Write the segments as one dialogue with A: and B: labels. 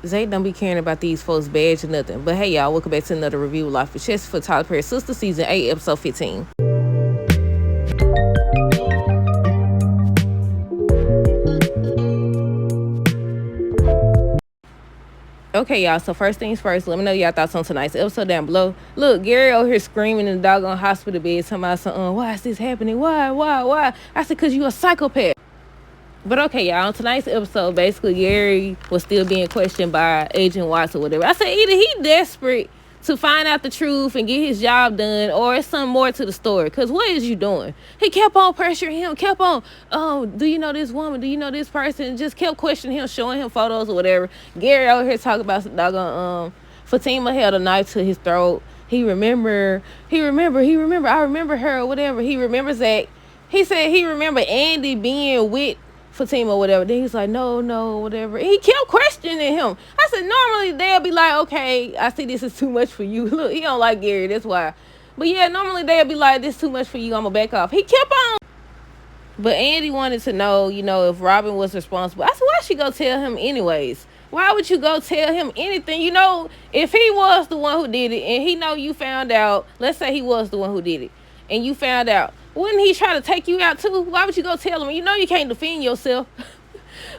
A: Zay don't be caring about these folks' badge or nothing. But hey, y'all, welcome back to another review of Life with Chess for Tyler Perry Sistas, Season 8, Episode 15. Okay, y'all, so first things first, let me know y'all thoughts on tonight's episode down below. Look, Gary over here screaming in the doggone hospital bed, talking about something, why is this happening? Why? I said, because you a psychopath. But okay, y'all, on tonight's episode, basically, Gary was still being questioned by Agent Watts or whatever. I said, either he desperate to find out the truth and get his job done, or it's something more to the story. Because what is you doing? He kept on pressuring him, kept on, oh, do you know this woman? Do you know this person? Just kept questioning him, showing him photos or whatever. Gary over here talking about some doggone, Fatima held a knife to his throat. He remember, I remember her or whatever. He remembers that. He said he remember Andy being with Fatima or whatever. Then he's like, no, whatever. He kept questioning him. I said, normally they'll be like, okay, I see this is too much for you. Look, he don't like Gary, that's why. But yeah, normally they'll be like, this is too much for you, I'm gonna back off. He kept on. But Andy wanted to know, if Robin was responsible. I said, why she go tell him anyways? Why would you go tell him anything? If he was the one who did it and he know you found out, let's say he was the one who did it, and you found out, wouldn't he try to take you out too? Why would you go tell him? You can't defend yourself.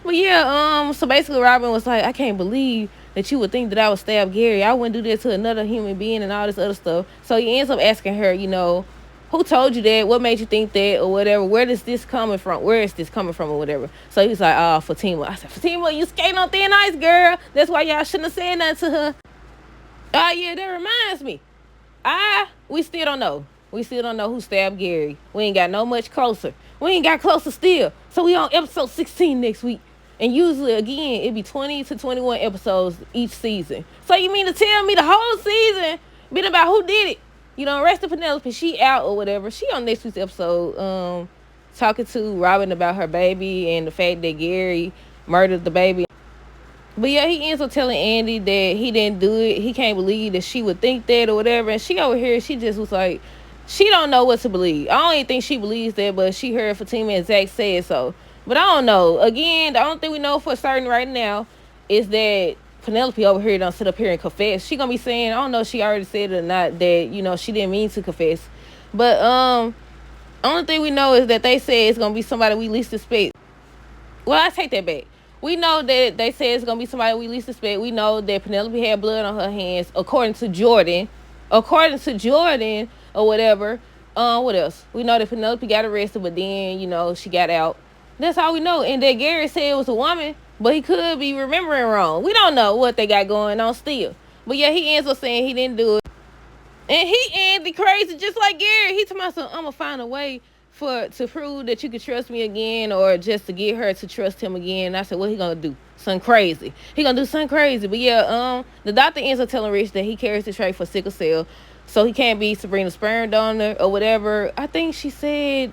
A: But yeah, so basically Robin was like, I can't believe that you would think that I would stab Gary. I wouldn't do that to another human being and all this other stuff. So he ends up asking her, who told you that? What made you think that or whatever? Where is this coming from? Where is this coming from or whatever? So he's like, oh, Fatima. I said, Fatima, you skating on thin ice, girl. That's why y'all shouldn't have said nothing to her. Oh, yeah, that reminds me. We still don't know. We still don't know who stabbed Gary. We ain't got no much closer. We ain't got closer still. So we on episode 16 next week. And usually, again, it'd be 20 to 21 episodes each season. So you mean to tell me the whole season been about who did it? Rest of Penelope, she out or whatever. She on next week's episode talking to Robin about her baby and the fact that Gary murdered the baby. But yeah, he ends up telling Andy that he didn't do it. He can't believe that she would think that or whatever. And she over here, she just was like, she don't know what to believe. I don't even think she believes that, but she heard Fatima and Zach say it so. But I don't know. Again, the only thing we know for certain right now is that Penelope over here don't sit up here and confess. She gonna be saying, I don't know if she already said it or not, that, she didn't mean to confess. But only thing we know is that they say it's gonna be somebody we least expect. Well, I take that back. We know that they say it's gonna be somebody we least expect. We know that Penelope had blood on her hands, according to Jordan. Or whatever. What else? We know that Penelope got arrested, but then, she got out. That's all we know. And that Gary said it was a woman, but he could be remembering wrong. We don't know what they got going on still. But yeah, he ends up saying he didn't do it. And he ended crazy just like Gary. He told me, I'm going to find a way to prove that you can trust me again, or just to get her to trust him again. And I said, what he going to do? Something crazy. He going to do something crazy. But yeah, the doctor ends up telling Rich that he carries the trait for sickle cell. So he can't be Sabrina's sperm donor or whatever. I think she said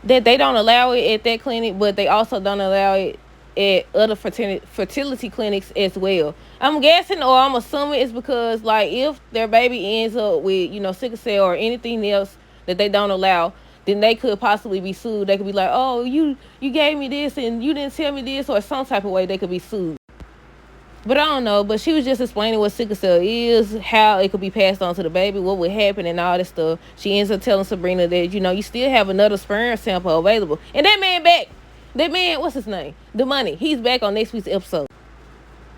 A: that they don't allow it at that clinic, but they also don't allow it at other fertility clinics as well. I'm guessing, or I'm assuming it's because, if their baby ends up with, sickle cell or anything else that they don't allow, then they could possibly be sued. They could be like, oh, you gave me this and you didn't tell me this, or some type of way they could be sued. But I don't know. But she was just explaining what sickle cell is, how it could be passed on to the baby, what would happen, and all this stuff. She ends up telling Sabrina that, you still have another sperm sample available. And that man, what's his name? The Money. He's back on next week's episode.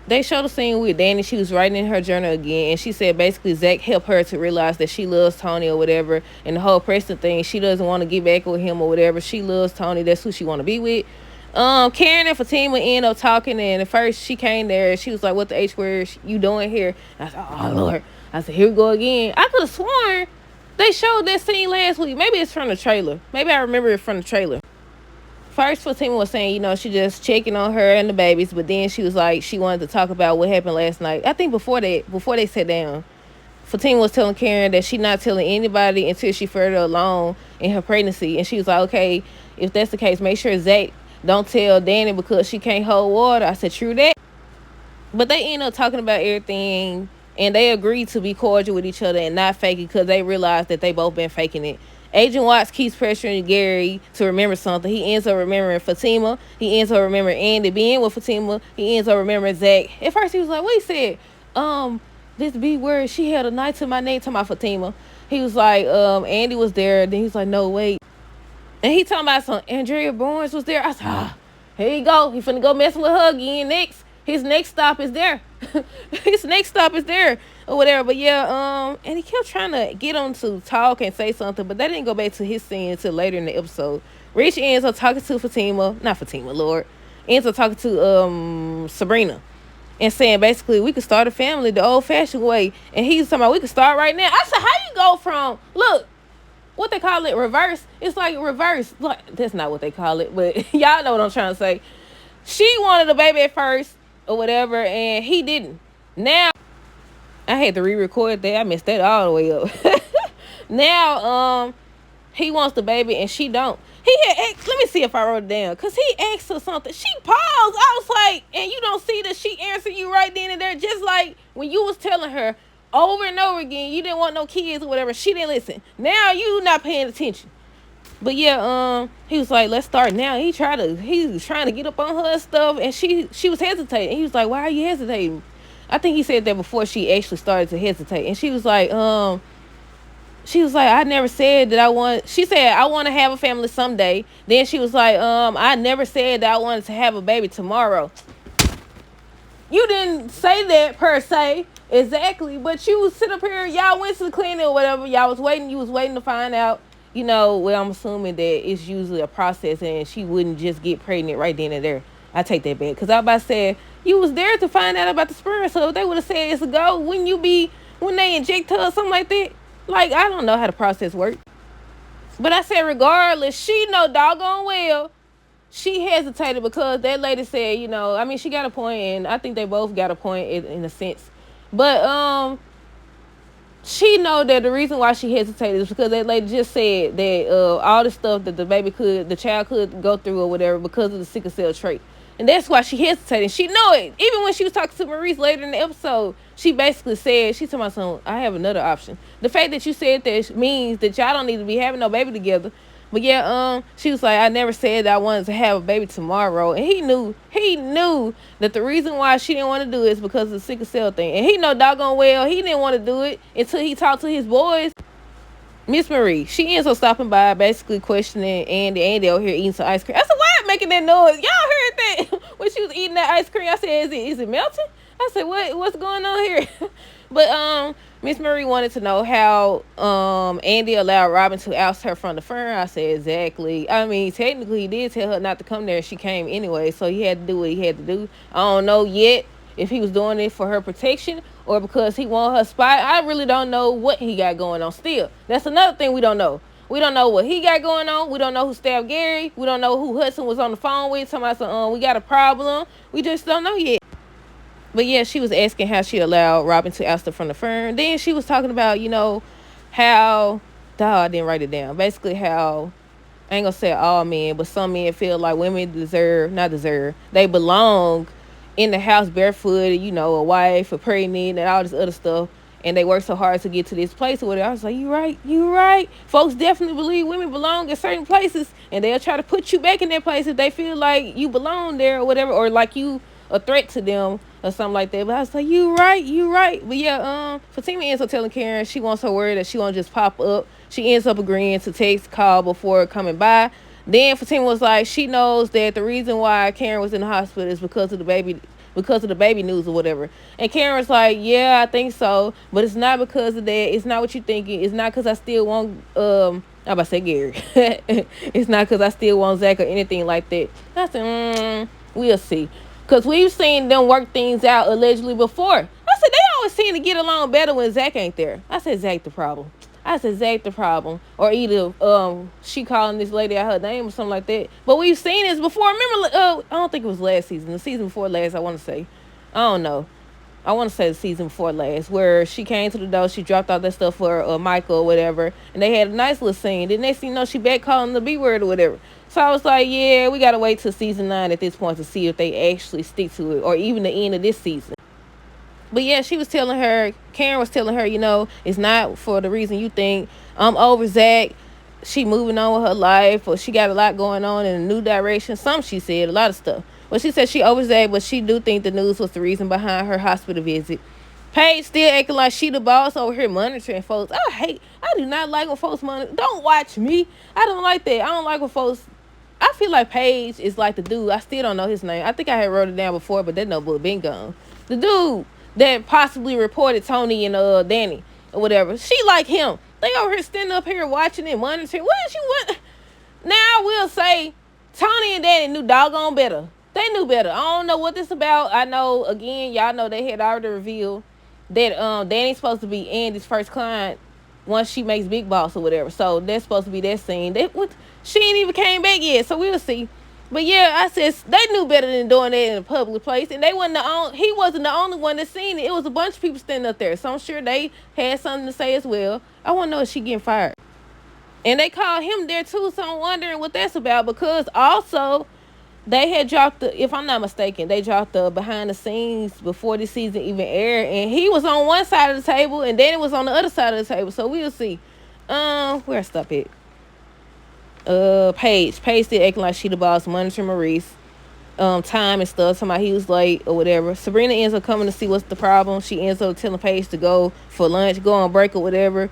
A: They showed a scene with Danny. She was writing in her journal again, and she said basically Zach helped her to realize that she loves Tony or whatever, and the whole Preston thing, she doesn't want to get back with him or whatever. She loves Tony. That's who she want to be with. Karen and Fatima end up talking, and at first she came there and she was like, what the H word you doing here? And I said, oh Lord. I said, here we go again. I could have sworn they showed that scene last week. Maybe it's from the trailer. Maybe I remember it from the trailer. First, Fatima was saying, she just checking on her and the babies, but then she was like, she wanted to talk about what happened last night. I think before they sat down, Fatima was telling Karen that she's not telling anybody until she further along in her pregnancy. And she was like, okay, if that's the case, make sure Zach don't tell Danny because she can't hold water. I said, true that. But they end up talking about everything, and they agreed to be cordial with each other and not fake it because they realized that they both been faking it. Agent Watts keeps pressuring Gary to remember something. He ends up remembering Fatima. He ends up remembering Andy being with Fatima. He ends up remembering Zach. At first he was like, what he said? This B word, she held a knife to my neck, to my Fatima. He was like, Andy was there. Then he's like, no, wait. And he talking about some Andrea Barnes was there. I said, here you go. He finna go messing with her again next. His next stop is there. His next stop is there. Or whatever. But yeah, and he kept trying to get him to talk and say something, but that didn't go back to his scene until later in the episode. Rich ends up talking to Fatima. Not Fatima, Lord. Ends up talking to Sabrina. And saying basically we could start a family the old fashioned way. And he's talking about we could start right now. I said, how you go from what they call it, reverse? It's like reverse. Like, that's not what they call it, but y'all know what I'm trying to say. She wanted a baby at first or whatever, and he didn't. Now, I had to re-record that. I messed that all the way up. Now, he wants the baby and she don't. He had asked, let me see if I wrote it down, because he asked her something. She paused. I was like, and you don't see that she answered you right then and there, just like when you was telling her over and over again you didn't want no kids or whatever. She didn't listen. Now you not paying attention. But yeah, he was like, let's start now. He was trying to get up on her stuff, and she was hesitating. He was like, why are you hesitating? I think he said that before she actually started to hesitate. And she was like, I never said that I want. She said, I want to have a family someday. Then she was like, I never said that I wanted to have a baby tomorrow. You didn't say that per se, exactly, but you sit up here, y'all went to the clinic or whatever, y'all was waiting, you was waiting to find out, well, I'm assuming that it's usually a process and she wouldn't just get pregnant right then and there. I take that back, because I was about to say, you was there to find out about the sperm, so if they would have said it's a go, when they inject her or something like that, like, I don't know how the process works. But I said, regardless, she know doggone well she hesitated because that lady said, she got a point, and I think they both got a point in a sense. But she know that the reason why she hesitated is because that lady just said that all the stuff that the child could go through or whatever because of the sickle cell trait. And that's why she hesitated. She know it. Even when she was talking to Maurice later in the episode, she basically said, she told my son, I have another option. The fact that you said that means that y'all don't need to be having no baby together. But yeah, she was like, I never said that I wanted to have a baby tomorrow. And he knew that the reason why she didn't want to do it is because of the sickle cell thing. And he know doggone well he didn't want to do it until he talked to his boys. Miss Marie, she ends up stopping by, basically questioning Andy over here eating some ice cream. I said, why am I making that noise? Y'all heard that when she was eating that ice cream? I said, is it melting? I said, what's going on here? But Miss Marie wanted to know how Andy allowed Robin to oust her from the firm. I said, exactly. I mean, technically he did tell her not to come there. She came anyway, so he had to do what he had to do. I don't know yet if he was doing it for her protection or because he wanted her spot. I really don't know what he got going on still. That's another thing we don't know. We don't know what he got going on. We don't know who stabbed Gary. We don't know who Hudson was on the phone with. Talking about we got a problem. We just don't know yet. But yeah, she was asking how she allowed Robin to oust her from the firm. Then she was talking about, how, I didn't write it down. Basically how, I ain't gonna say all men, but some men feel like women they belong in the house barefooted, a wife, a pregnant, and all this other stuff. And they work so hard to get to this place or whatever. I was like, you right. Folks definitely believe women belong in certain places, and they'll try to put you back in that place if they feel like you belong there or whatever, or like you a threat to them or something like that. But I was like, you right. But yeah, Fatima ends up telling Karen she wants her word that she won't just pop up. She ends up agreeing to text call before coming by. Then Fatima was like, she knows that the reason why Karen was in the hospital is because of the baby news or whatever. And Karen was like, yeah, I think so, but it's not because of that. It's not what you're thinking. It's not because I still want I'm about to say Gary. It's not because I still want Zach or anything like that. I said, we'll see. Because we've seen them work things out allegedly before. I said, they always seem to get along better when Zach ain't there. I said, Zach the problem. Or either she calling this lady out her name or something like that. But we've seen this before. Remember, I don't think it was last season. The season before last, I want to say. I don't know. I want to say the season before last, where she came to the door, she dropped off that stuff for Michael or whatever, and they had a nice little scene. Then next thing you know, she back calling the B word or whatever. So I was like, yeah, we got to wait till season 9 at this point to see if they actually stick to it, or even the end of this season. But yeah, Karen was telling her, it's not for the reason you think. I'm over Zach. she moving on with her life, or she got a lot going on in a new direction. She said a lot of stuff. Well, she said she overstayed, but she do think the news was the reason behind her hospital visit. Paige still acting like she the boss over here monitoring folks. I do not like when folks monitor. Don't watch me. I don't like that. I don't like when folks. I feel like Paige is like the dude. I still don't know his name. I think I had wrote it down before, but that notebook been gone. The dude that possibly reported Tony and Danny or whatever. She like him. They over here standing up here watching and monitoring. What did you want? Now I will say, Tony and Danny knew doggone better. They knew better. I don't know what this about. I know, again, y'all know they had already revealed that Danny's supposed to be Andy's first client once she makes Big Boss or whatever. So that's supposed to be that scene. She ain't even came back yet, so we'll see. But yeah, I said they knew better than doing that in a public place, and he wasn't the only one that seen it. It was a bunch of people standing up there, so I'm sure they had something to say as well. I want to know if she getting fired. And they called him there too, so I'm wondering what that's about, because also they had dropped if I'm not mistaken, they dropped the behind the scenes before this season even aired, and he was on one side of the table and then it was on the other side of the table, so we'll see. Where I stop it? Paige still acting like she the boss, monitoring Maurice, time and stuff, talking about he was late or whatever. Sabrina ends up coming to see what's the problem. She ends up telling Paige to go for lunch, go on break or whatever.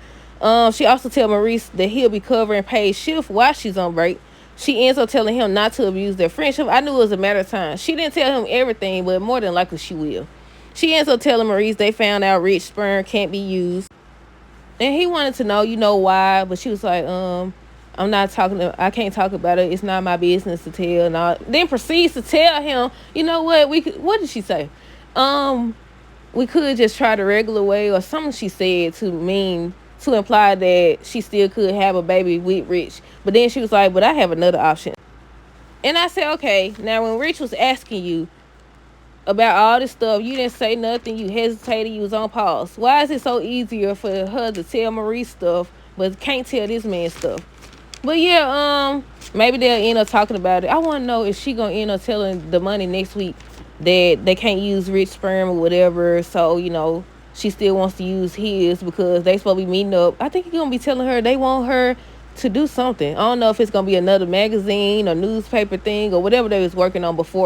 A: She also tell Maurice that he'll be covering Paige's shift while she's on break. She ends up telling him not to abuse their friendship. I knew it was a matter of time. She didn't tell him everything, but more than likely she will. She ends up telling Maurice they found out rich sperm can't be used. And he wanted to know, why, but she was like, I can't talk about it. It's not my business to tell. And then proceeds to tell him, you know what, what did she say? We could just try the regular way, or something she said to imply that she still could have a baby with Rich. But then she was like, but I have another option. And I said, okay, now when Rich was asking you about all this stuff, you didn't say nothing, you hesitated, you was on pause. Why is it so easier for her to tell Maurice stuff, but can't tell this man stuff? But yeah, maybe they'll end up talking about it. I want to know if she gonna end up telling the money next week that they can't use Rich sperm or whatever, so, she still wants to use his because they supposed to be meeting up. I think he's going to be telling her they want her to do something. I don't know if it's going to be another magazine or newspaper thing or whatever they was working on before.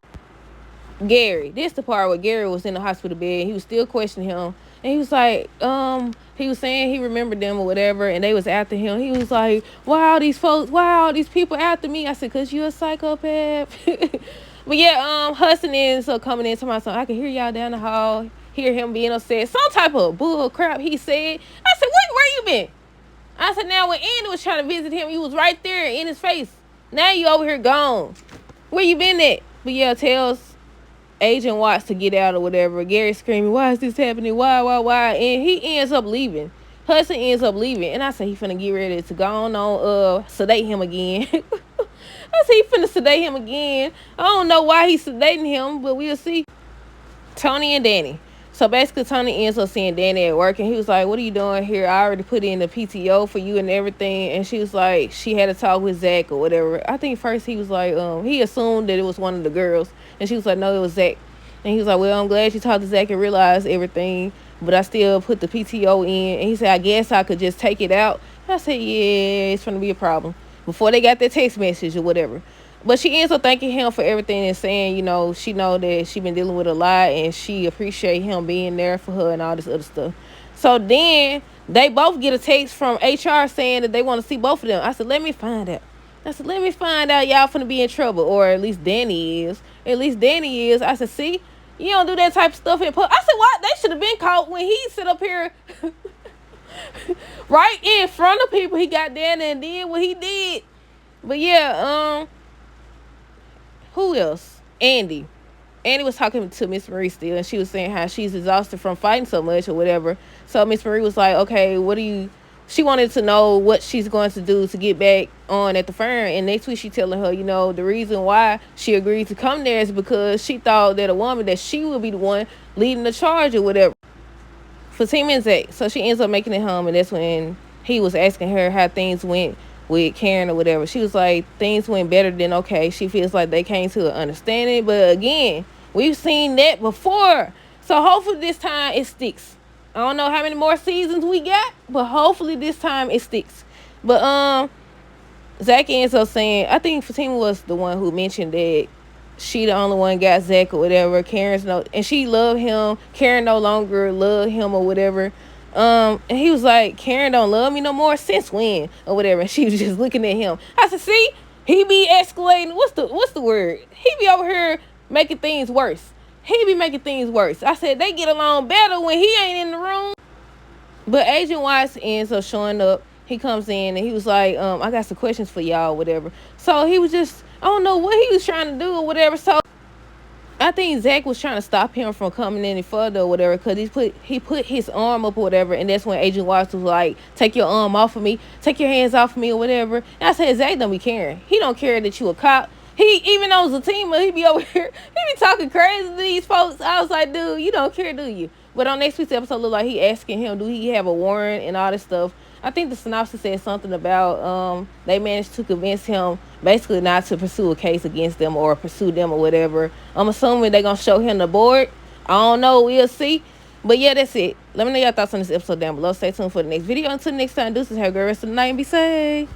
A: Gary. This the part where Gary was in the hospital bed. He was still questioning him. And he was like, he was saying he remembered them or whatever, and they was after him. He was like, why all these people after me? I said, because you're a psychopath. But yeah, Hudson ends up coming in to my son. I can hear y'all down the hall. Hear him being upset. Some type of bull crap he said. I said, where you been? I said, now when Andy was trying to visit him, you was right there in his face. Now you over here gone. Where you been at? But yeah, tells Agent Watts to get out or whatever. Gary screaming, why is this happening? Why? And he ends up leaving. Hudson ends up leaving. And I said, he finna get ready to go on, sedate him again. I said, he finna sedate him again. I don't know why he's sedating him, but we'll see. Tony and Danny. So basically, Tony ends up seeing Danny at work, and he was like, what are you doing here? I already put in the PTO for you and everything. And she was like, she had a talk with Zach or whatever. I think first he was like, he assumed that it was one of the girls. And she was like, no, it was Zach. And he was like, well, I'm glad you talked to Zach and realized everything, but I still put the PTO in. And he said, I guess I could just take it out. And I said, yeah, it's going to be a problem. Before they got that text message or whatever. But she ends up thanking him for everything and saying, she know that she been dealing with a lot and she appreciate him being there for her and all this other stuff. So then they both get a text from HR saying that they want to see both of them. I said, let me find out. Y'all finna be in trouble. Or at least Danny is. I said, see, you don't do that type of stuff in public. I said, what? They should have been caught when he sit up here right in front of people. He got down there and did what he did. But yeah, who else? Andy was talking to Miss Marie still, and she was saying how she's exhausted from fighting so much or whatever. So Miss Marie was like, okay, she wanted to know what she's going to do to get back on at the firm. And next week she telling her, the reason why she agreed to come there is because she thought that a woman, that she would be the one leading the charge or whatever. Fatima and Zach. So she ends up making it home, and that's when he was asking her how things went with Karen or whatever. She was like, things went better than okay. She feels like they came to an understanding, but again, we've seen that before, so hopefully this time it sticks. I don't know how many more seasons we got, but hopefully this time it sticks. But Zach ends up saying, I think Fatima was the one who mentioned that she the only one got Zach or whatever. Karen's no, and she loved him. Karen no longer loved him or whatever. And he was like, Karen don't love me no more. Since when or whatever? And she was just looking at him. I said, see, he be escalating. What's the word? He be over here making things worse. He be making things worse. I said they get along better when he ain't in the room. But Agent Watts ends up showing up. He comes in and he was like, I got some questions for y'all or whatever. So he was just, I don't know what he was trying to do or whatever. So I think Zach was trying to stop him from coming any further or whatever, because he put his arm up or whatever, and that's when Agent Watts was like, take your arm off of me, take your hands off of me or whatever. And I said, Zach don't be caring. He don't care that you a cop. He, even though it's a team, he be over here, he be talking crazy to these folks. I was like, dude, you don't care, do you? But on next week's episode, look like he asking him, do he have a warrant and all this stuff. I think the synopsis said something about they managed to convince him basically not to pursue a case against them or pursue them or whatever. I'm assuming they're going to show him the board. I don't know. We'll see. But yeah, that's it. Let me know your thoughts on this episode down below. Stay tuned for the next video. Until next time, deuces. Have a great rest of the night and be safe.